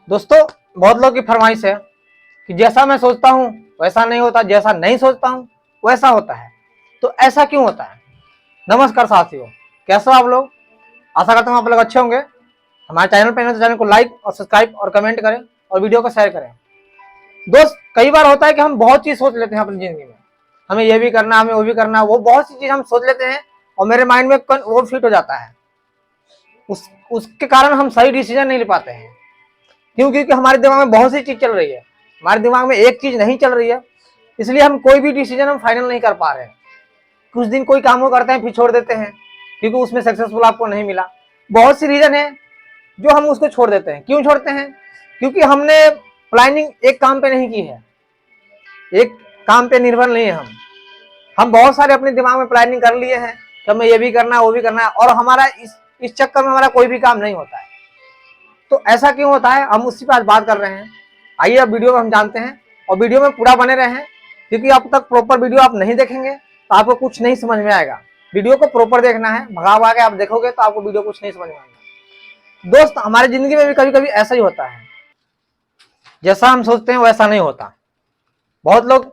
दोस्तों, बहुत लोग की फरमाइश है कि जैसा मैं सोचता हूँ वैसा नहीं होता, जैसा नहीं सोचता हूँ वैसा होता है। तो ऐसा क्यों होता है? नमस्कार साथियों, कैसे हो आप लोग? आशा करता हूँ आप लोग अच्छे होंगे। हमारे चैनल पर तो चैनल को लाइक और सब्सक्राइब और कमेंट करें और वीडियो को शेयर करें। दोस्त, कई बार होता है कि हम बहुत चीज सोच लेते हैं अपनी जिंदगी में, हमें ये भी करना, हमें वो भी करना, वो बहुत सी चीज हम सोच लेते हैं और मेरे माइंड में वो फिट हो जाता है। उसके कारण हम सही डिसीजन नहीं ले पाते हैं। क्यों? क्योंकि हमारे दिमाग में बहुत सी चीज चल रही है, हमारे दिमाग में एक चीज नहीं चल रही है, इसलिए हम कोई भी डिसीजन हम फाइनल नहीं कर पा रहे हैं। कुछ दिन कोई काम को करते हैं फिर छोड़ देते हैं क्योंकि उसमें सक्सेसफुल आपको नहीं मिला। बहुत सी रीजन है जो हम उसको छोड़ देते हैं। क्यों छोड़ते हैं? क्योंकि हमने प्लानिंग एक काम पे नहीं की है, एक काम पे निर्भर नहीं है। हम बहुत सारे अपने दिमाग में प्लानिंग कर लिए हैं कि हमें ये भी करना है वो भी करना है, और हमारा इस चक्कर में हमारा कोई भी काम नहीं होता है। तो ऐसा क्यों होता है, हम उसी पर आज बात कर रहे हैं। आइए अब वीडियो में हम जानते हैं, और वीडियो में पूरा बने रहे हैं, क्योंकि अब तक प्रॉपर वीडियो आप नहीं देखेंगे तो आपको कुछ नहीं समझ में आएगा। वीडियो को प्रॉपर देखना है, भगा भगा के आप देखोगे तो आपको वीडियो कुछ नहीं समझ में आएगा। दोस्त, हमारी जिंदगी में भी कभी कभी ऐसा ही होता है, जैसा हम सोचते हैं वैसा नहीं होता। बहुत लोग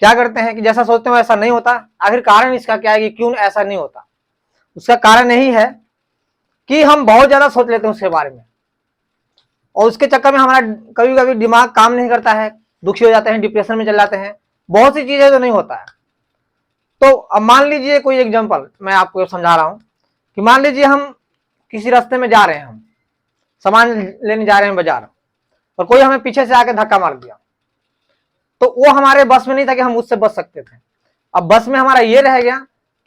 क्या करते हैं कि जैसा सोचते हैं वैसा नहीं होता। आखिर कारण इसका क्या है कि क्यों ऐसा नहीं होता? उसका कारण यही है कि हम बहुत ज्यादा सोच लेते हैं उसके बारे में, और उसके चक्कर में हमारा कभी कभी दिमाग काम नहीं करता है, दुखी हो जाते हैं, डिप्रेशन में चले जाते हैं। बहुत सी चीजें तो नहीं होता है। तो अब मान लीजिए कोई एग्जांपल मैं आपको समझा रहा हूं कि मान लीजिए हम किसी रास्ते में जा रहे हैं, हम सामान लेने जा रहे हैं बाजार, और कोई हमें पीछे से आके धक्का मार दिया। तो वो हमारे बस में नहीं था कि हम उससे बच सकते थे। अब बस में हमारा ये रह गया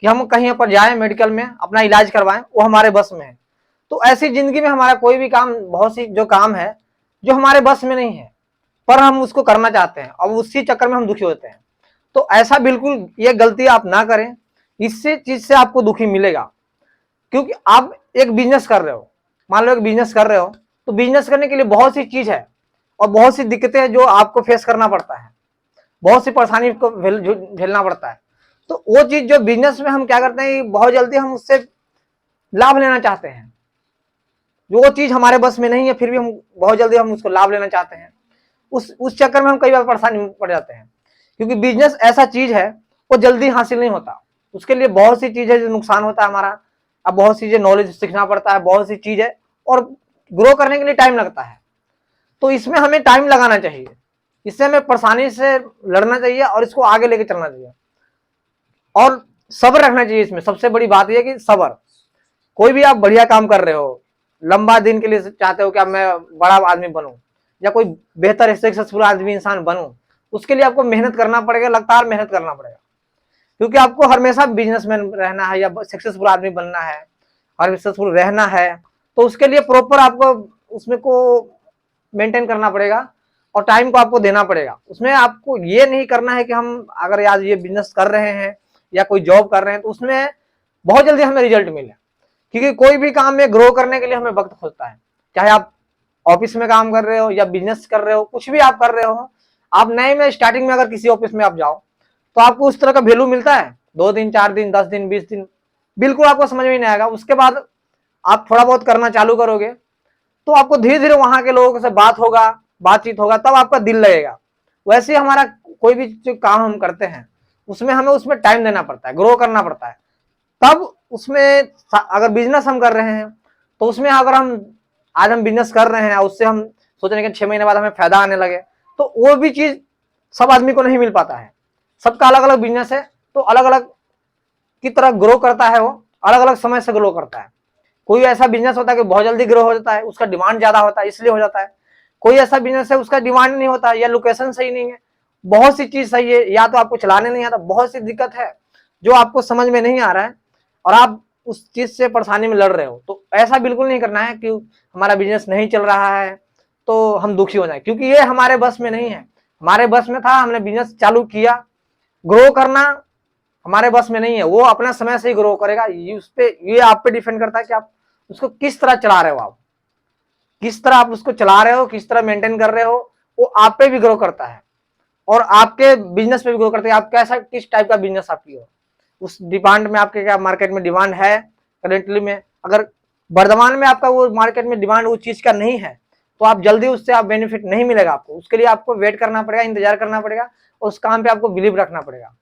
कि हम कहीं पर जाएं, मेडिकल में अपना इलाज करवाएं, वो हमारे बस में है। तो ऐसी जिंदगी में हमारा कोई भी काम, बहुत सी जो काम है जो हमारे बस में नहीं है, पर हम उसको करना चाहते हैं, और उसी चक्कर में हम दुखी होते हैं। तो ऐसा बिल्कुल ये गलती आप ना करें, इससे चीज से आपको दुखी मिलेगा। क्योंकि आप एक बिजनेस कर रहे हो, मान लो एक बिजनेस कर रहे हो, तो बिजनेस करने के लिए बहुत सी चीज है और बहुत सी दिक्कतें हैं जो आपको फेस करना पड़ता है, बहुत सी परेशानी को झेलना पड़ता है। तो वो चीज जो बिजनेस में हम क्या करते हैं, बहुत जल्दी हम उससे लाभ लेना चाहते हैं, जो वो चीज हमारे बस में नहीं है, फिर भी हम बहुत जल्दी हम उसको लाभ लेना चाहते हैं। उस चक्कर में हम कई बार परेशानी में पड़ जाते हैं, क्योंकि बिजनेस ऐसा चीज है वो जल्दी हासिल नहीं होता। उसके लिए बहुत सी चीजें जो नुकसान होता है हमारा, अब बहुत सी चीजें नॉलेज सीखना पड़ता है, बहुत सी चीजें, और ग्रो करने के लिए टाइम लगता है। तो इसमें हमें टाइम लगाना चाहिए, इससे हमें परेशानी से लड़ना चाहिए और इसको आगे लेके चलना चाहिए, और सब्र रखना चाहिए। इसमें सबसे बड़ी बात यह कि सब्र। कोई भी आप बढ़िया काम कर रहे हो, लंबा दिन के लिए चाहते हो कि अब मैं बड़ा आदमी बनूं या कोई बेहतर सक्सेसफुल आदमी इंसान बनूं, उसके लिए आपको मेहनत करना पड़ेगा, लगातार मेहनत करना पड़ेगा। क्योंकि आपको हमेशा बिजनेसमैन रहना है या सक्सेसफुल आदमी बनना है और सक्सेसफुल रहना है, तो उसके लिए प्रॉपर आपको उसमें को मेंटेन करना पड़ेगा और टाइम को आपको देना पड़ेगा। उसमें आपको ये नहीं करना है कि हम अगर आज ये बिजनेस कर रहे हैं या कोई जॉब कर रहे हैं तो उसमें बहुत जल्दी हमें रिजल्ट मिले, क्योंकि कोई भी काम में ग्रो करने के लिए हमें वक्त खोजता है। चाहे आप ऑफिस में काम कर रहे हो या बिजनेस कर रहे हो, कुछ भी आप कर रहे हो, आप नए में स्टार्टिंग में अगर किसी ऑफिस में आप जाओ तो आपको उस तरह का वैल्यू मिलता है 2 दिन, 4 दिन, 10 दिन, 20 दिन, बिल्कुल आपको समझ में नहीं आएगा। उसके बाद आप थोड़ा बहुत करना चालू करोगे तो आपको धीरे धीरे वहां के लोगों से बातचीत होगा, तब आपका दिल लगेगा। वैसे ही हमारा कोई भी जो काम हम करते हैं उसमें हमें उसमें टाइम देना पड़ता है, ग्रो करना पड़ता है। तब उसमें अगर बिजनेस हम कर रहे हैं तो उसमें अगर आज हम बिजनेस कर रहे हैं और उससे हम सोच रहे हैं कि 6 महीने बाद हमें फायदा आने लगे, तो वो भी चीज सब आदमी को नहीं मिल पाता है। सबका अलग अलग बिजनेस है, तो अलग अलग की तरह ग्रो करता है, वो अलग अलग समय से ग्रो करता है। कोई ऐसा बिजनेस होता है कि बहुत जल्दी ग्रो हो जाता है, उसका डिमांड ज्यादा होता है इसलिए हो जाता है। कोई ऐसा बिजनेस है उसका डिमांड नहीं होता, या लोकेशन सही नहीं है, बहुत सी चीज सही है, या तो आपको चलाने नहीं आता, बहुत सी दिक्कत है जो आपको समझ में नहीं आ रहा है और आप उस चीज से परेशानी में लड़ रहे हो। तो ऐसा बिल्कुल नहीं करना है कि हमारा बिजनेस नहीं चल रहा है तो हम दुखी हो जाए, क्योंकि ये हमारे बस में नहीं है। हमारे बस में था, हमने बिजनेस चालू किया, ग्रो करना हमारे बस में नहीं है। वो अपना समय से ही ग्रो करेगा, ये आप पे डिपेंड करता है कि आप उसको किस तरह चला रहे हो, आप किस तरह आप उसको चला रहे हो, किस तरह मेंटेन कर रहे हो, वो आप पे भी ग्रो करता है और आपके बिजनेस पे भी ग्रो करता है। आप कैसा, किस टाइप का बिजनेस आपकी हो, उस डिमांड में आपके क्या मार्केट में डिमांड है करेंटली में। अगर वर्तमान में आपका वो मार्केट में डिमांड उस चीज का नहीं है तो आप जल्दी उससे आप बेनिफिट नहीं मिलेगा आपको, उसके लिए आपको वेट करना पड़ेगा, इंतजार करना पड़ेगा, उस काम पे आपको बिलीव रखना पड़ेगा।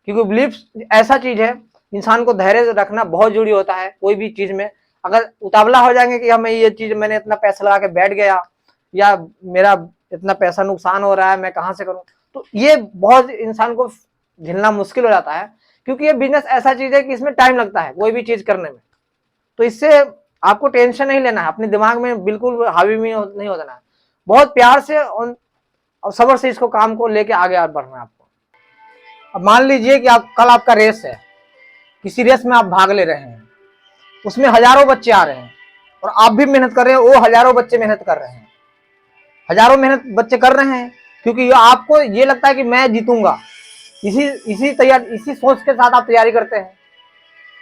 क्योंकि बिलीफ ऐसा चीज है, इंसान को धैर्य रखना बहुत जरूरी होता है कोई भी चीज में। अगर उतावला हो जाएंगे कि हमें ये चीज, मैंने इतना पैसा लगा के बैठ गया, या मेरा इतना पैसा नुकसान हो रहा है, मैं कहां से करूं, तो ये बहुत इंसान को झेलना मुश्किल हो जाता है। क्योंकि ये बिजनेस ऐसा चीज है कि इसमें टाइम लगता है कोई भी चीज करने में। तो इससे आपको टेंशन नहीं लेना है, अपने दिमाग में बिल्कुल हावी में नहीं हो जाना है, बहुत प्यार से और सब्र से इसको काम को लेके आगे बढ़ना है आपको। अब मान लीजिए कि कल आपका रेस है, किसी रेस में आप भाग ले रहे हैं, उसमें हजारों बच्चे आ रहे हैं और आप भी मेहनत कर रहे हैं, वो हजारों बच्चे मेहनत कर रहे हैं, हजारों मेहनत बच्चे कर रहे हैं, क्योंकि आपको ये लगता है कि मैं जीतूंगा, इसी सोच के साथ आप तैयारी करते हैं।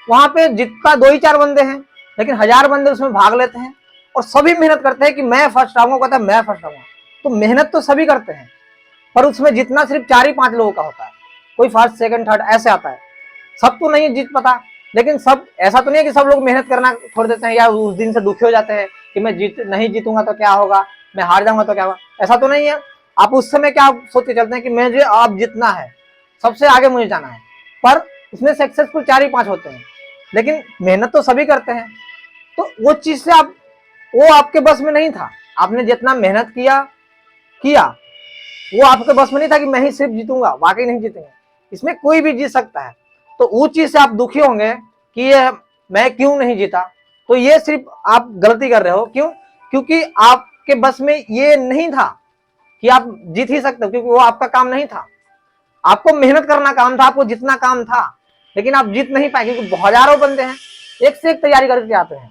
वहां पे जितना 2 ही 4 बंदे हैं, लेकिन 1000 बंदे उसमें भाग लेते हैं और सभी मेहनत करते हैं कि मैं फर्स्ट आऊंगा, कहता है मैं फर्स्ट आऊंगा। तो मेहनत तो सभी करते हैं, पर उसमें जितना सिर्फ 4 ही 5 लोगों का होता है, कोई फर्स्ट सेकंड थर्ड ऐसे आता है, सब तो नहीं जीत पाता। लेकिन सब ऐसा तो नहीं है कि सब लोग मेहनत करना छोड़ देते हैं या उस दिन से दुखी हो जाते हैं कि मैं नहीं जीतूंगा तो क्या होगा, मैं हार जाऊंगा तो क्या होगा, ऐसा तो नहीं है। आप उस समय क्या सोच के चलते हैं कि मुझे आप जीतना है, सबसे आगे मुझे जाना है। पर उसमें सक्सेसफुल 4 ही 5 होते हैं, लेकिन मेहनत तो सभी करते हैं। तो वो चीज से वो आपके बस में नहीं था। आपने जितना मेहनत किया वो आपके बस में नहीं था कि मैं ही सिर्फ जीतूंगा, वाकई नहीं जीतेंगे, इसमें कोई भी जीत सकता है। तो उस चीज से आप दुखी होंगे कि ये मैं क्यों नहीं जीता, तो ये सिर्फ आप गलती कर रहे हो। क्यों? क्योंकि आपके बस में ये नहीं था कि आप जीत ही सकते हो, क्योंकि वो आपका काम नहीं था। आपको मेहनत करना काम था, आपको जितना काम था, लेकिन आप जीत नहीं पाए क्योंकि हजारों बंदे हैं, एक से एक तैयारी करके आते हैं।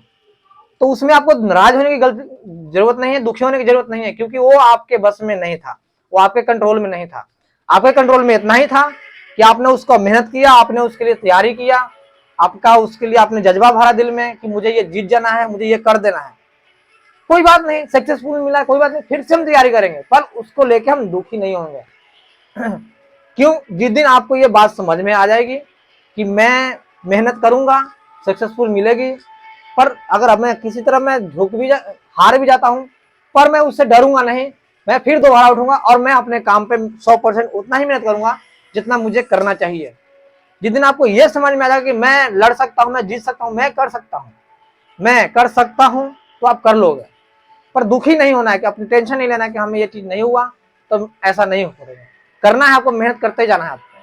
तो उसमें आपको नाराज होने की जरूरत नहीं है, दुखी होने की जरूरत नहीं है, क्योंकि वो आपके बस में नहीं था, वो आपके कंट्रोल में नहीं था। आपके कंट्रोल में इतना ही था कि आपने उसको मेहनत किया, आपने उसके लिए तैयारी किया, आपका उसके लिए आपने जज्बा भरा दिल में कि मुझे ये जीत जाना है, मुझे ये कर देना है। कोई बात नहीं, सक्सेसफुल मिला, कोई बात नहीं, फिर से हम तैयारी करेंगे, पर उसको लेके हम दुखी नहीं होंगे। क्यों? जिस दिन आपको ये बात समझ में आ जाएगी कि मैं मेहनत करूंगा, सक्सेसफुल मिलेगी, पर अगर मैं किसी तरह मैं हार भी जाता हूं, पर मैं उससे डरूंगा नहीं, मैं फिर दोबारा उठूंगा और मैं अपने काम पे 100% उतना ही मेहनत करूंगा जितना मुझे करना चाहिए। जिस दिन आपको यह समझ में आ जाएगा कि मैं लड़ सकता हूं, मैं जीत सकता हूं, मैं कर सकता हूं, तो आप कर लोगे। पर दुखी नहीं होना है, कि अपनी टेंशन नहीं लेना है कि हमें ये चीज नहीं हुआ तो ऐसा नहीं हो रहा है। करना है आपको, मेहनत करते जाना है आपको।